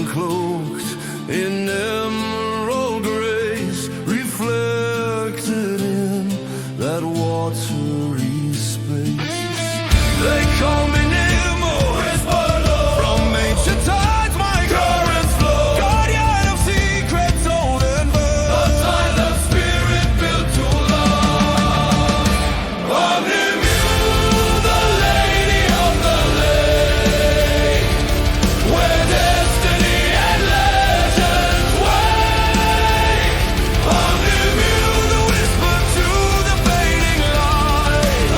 cloaked in emerald grace, reflected in that watery space. They call me Nemo, from ancient times my currents flow, guardian of secrets old and vague, a silent spirit built to love. I'm Nimue, the lady of the lake, where destiny and legends wake. I'm Nimue, the whisper to the fading light.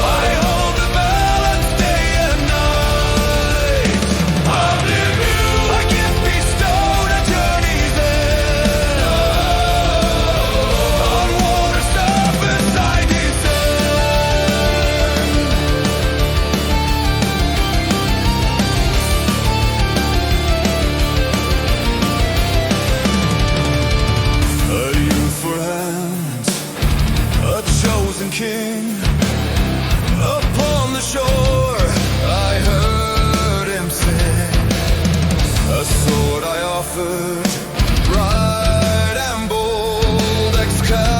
I hold the balance day and night. I'm Nimue, a gift bestowed at journey's end. On water's surface I descend. A youth for hands, a chosen king. Upon the shore I heard him sing. A sword I offered, bright and bold, Excalibur,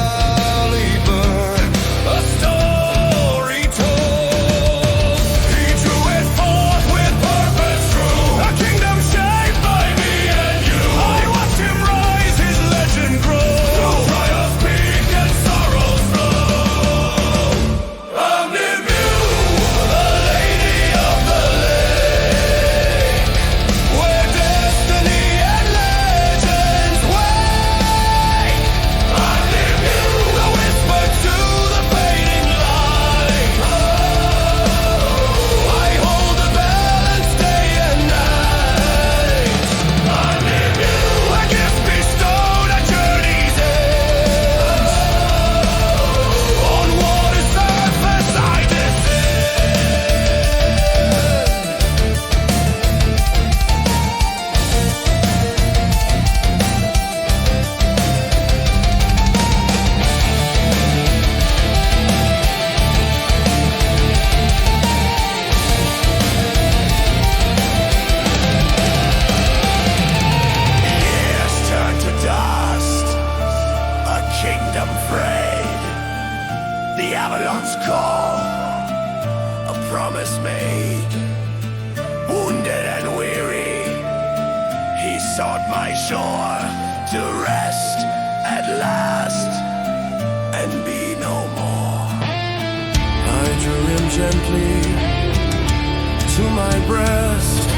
a story told. He drew it forth with purpose true, a kingdom shaped by me and you. I watched him rise, his legend grow, through trials peak and sorrows flow. I'm Nimue, the lady of the lake, where destiny and legends wake. I'm Nimue, the whisper to the fading light. I hold the balance day and night. I'm Nimue, a gift bestowed at journey's end. On water's surface I descend. Years turned to dust, a kingdom frayed. The Avalon's call, a promise made. Wounded and weary, he sought my shore to rest at last and be no more. I drew him gently to my breast,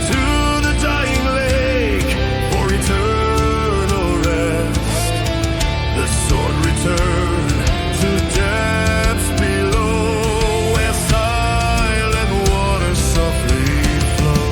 to the dying lake for eternal rest. The sword returned to depths below, where silent waters softly flow.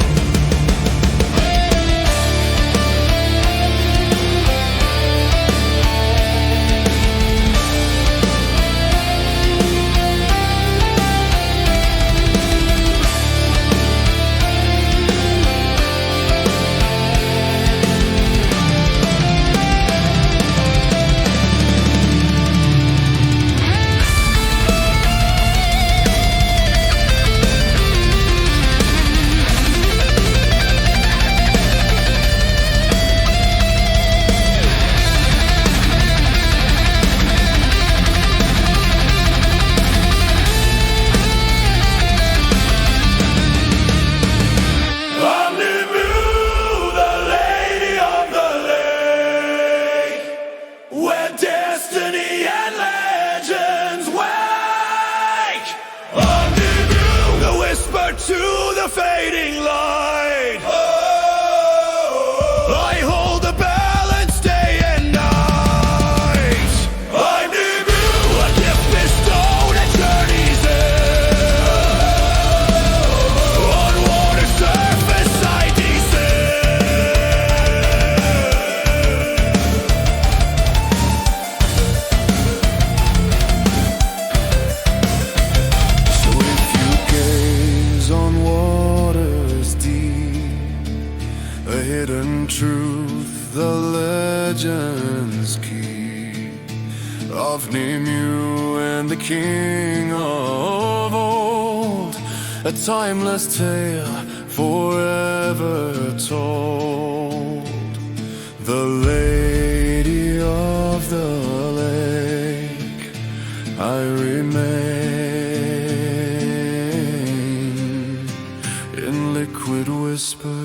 I'm Nimue, the lady of the lake, where destiny and legends wake. I'm Nimue, the whisper to the fading light. I hold the balance day and night. I'm Nimue, a gift bestowed at journey's end. On water's surface I descend. So if you gaze on waters deep, a hidden truth the legends keep, of Nimue and the king of old, a timeless tale forever told. The lady of the lake, I remain in liquid whisper.